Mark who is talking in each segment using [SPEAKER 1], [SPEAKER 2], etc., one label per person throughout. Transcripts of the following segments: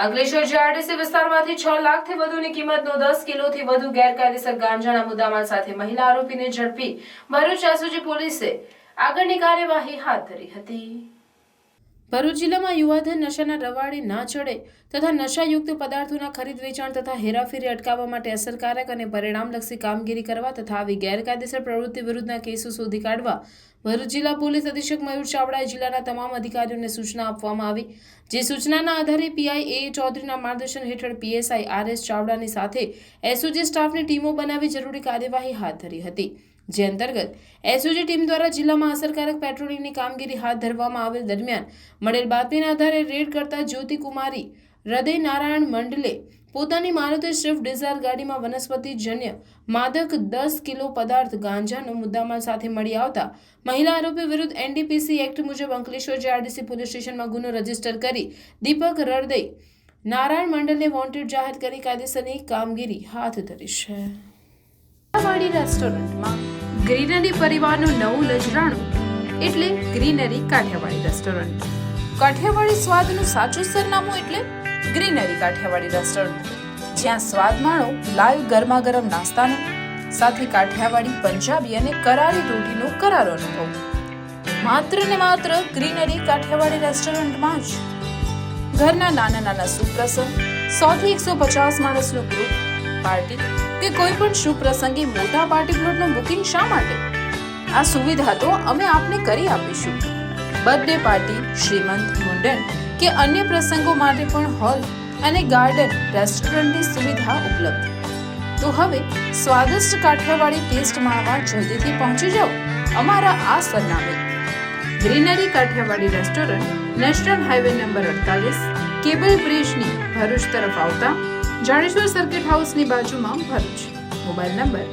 [SPEAKER 1] Ankleshwar GRDC વિસ્તારમાંથી 6 લાખથી વધુની કિંમતનો 10 કિલોથી વધુ ગેરકાયદેસર ગાંજાના મુદ્દામાલ સાથે મહિલા આરોપીને ઝડપી ભરૂચ એસઓજી પોલીસે આગળની કાર્યવાહી હાથ ધરી હતી। ભરૂચ જિલ્લામાં યુવાધન નશાના રવાડે ના ચડે તથા નશાયુક્ત પદાર્થોના ખરીદ વેચાણ તથા હેરાફેરી અટકાવવા માટે અસરકારક અને પરિણામલક્ષી કામગીરી કરવા તથા આવી ગેરકાયદેસર પ્રવૃત્તિ વિરુદ્ધના કેસો શોધી કાઢવા ભરૂચ જિલ્લા પોલીસ અધિક્ષક મયુર ચાવડાએ જિલ્લાના તમામ અધિકારીઓને સૂચના આપવામાં આવી। જે સૂચનાના આધારે પીઆઈ એ ચૌધરીના માર્ગદર્શન હેઠળ પીએસઆઈ આરએસ ચાવડાની સાથે એસઓજી સ્ટાફની ટીમો બનાવી જરૂરી કાર્યવાહી હાથ ધરી હતી। જે અંતર્ગત એસઓજી ટીમ દ્વારા જિલ્લામાં અસરકારક પેટ્રોલિંગની કામગીરી હાથ ધરવામાં આવેલ દરમિયાન મળેલ બાતમીના આધારે રેડ કરતા જ્યોતિકુમારી હૃદય નારાયણ મંડલે પોતાની મારુતિ સ્વિફ્ટ ડિઝાયર ગાડીમાં વનસ્પતિજન્ય માદક 10 કિલો પદાર્થ ગાંજાનો મુદ્દામાલ સાથે મળી આવતા મહિલા આરોપી વિરુદ્ધ એનડીપીસી એક્ટ મુજબ અંકલેશ્વર જીઆરડીસી પોલીસ સ્ટેશનમાં ગુનો રજીસ્ટર કરી દીપક હૃદય નારાયણ મંડલને વોન્ટેડ જાહેર કરી કાયદેસરની કામગીરી હાથ ધરી છે। કાઠિયાવાડી રેસ્ટોરન્ટમાં ગ્રીનરી પરિવારનું નવું નજરાણું એટલે ગ્રીનરી કાઠિયાવાડી રેસ્ટોરન્ટ। કાઠિયાવાડી સ્વાદનું સાચું સરનામું એટલે ગ્રીનરી કાઠિયાવાડી રેસ્ટોરન્ટ, જ્યાં સ્વાદ માણો લાઈવ ગરમા ગરમ નાસ્તાનો સાથે કાઠિયાવાડી, પંજાબી અને કરારી રોટીનો કરારો અનુભવ। માત્ર ને માત્ર ગ્રીનરી કાઠિયાવાડી રેસ્ટોરન્ટમાં જ ઘરના નાના નાના સુપ્રસંગ, 100 થી 150 માણસનું ગ્રુપ પાર્ટી કે કોઈ પણ શુભ પ્રસંગે મોટા પાર્ટી પ્લોટનું બુકિંગ શા માટે? આ સુવિધા તો અમે આપને કરી આપીશું। બર્થડે પાર્ટી, શ્રીમંત, મુંડન કે અન્ય પ્રસંગો માટે પણ હોલ અને ગાર્ડન રેસ્ટોરન્ટની સુવિધા ઉપલબ્ધ। તો હવે સ્વાદિષ્ટ કાઠિયાવાડી ટેસ્ટ માણવા જલ્દીથી પહોંચી જાઓ અમારા આ સરનામે। Greenery Kathiyawadi restaurant, national highway number 48, cable બ્રિજની ભરૂચ તરફ આવતા જાડેશ્વર સર્કિટ હાઉસની બાજુમાં ભરૂચ। Mobile number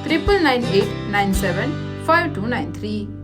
[SPEAKER 1] 9998975293।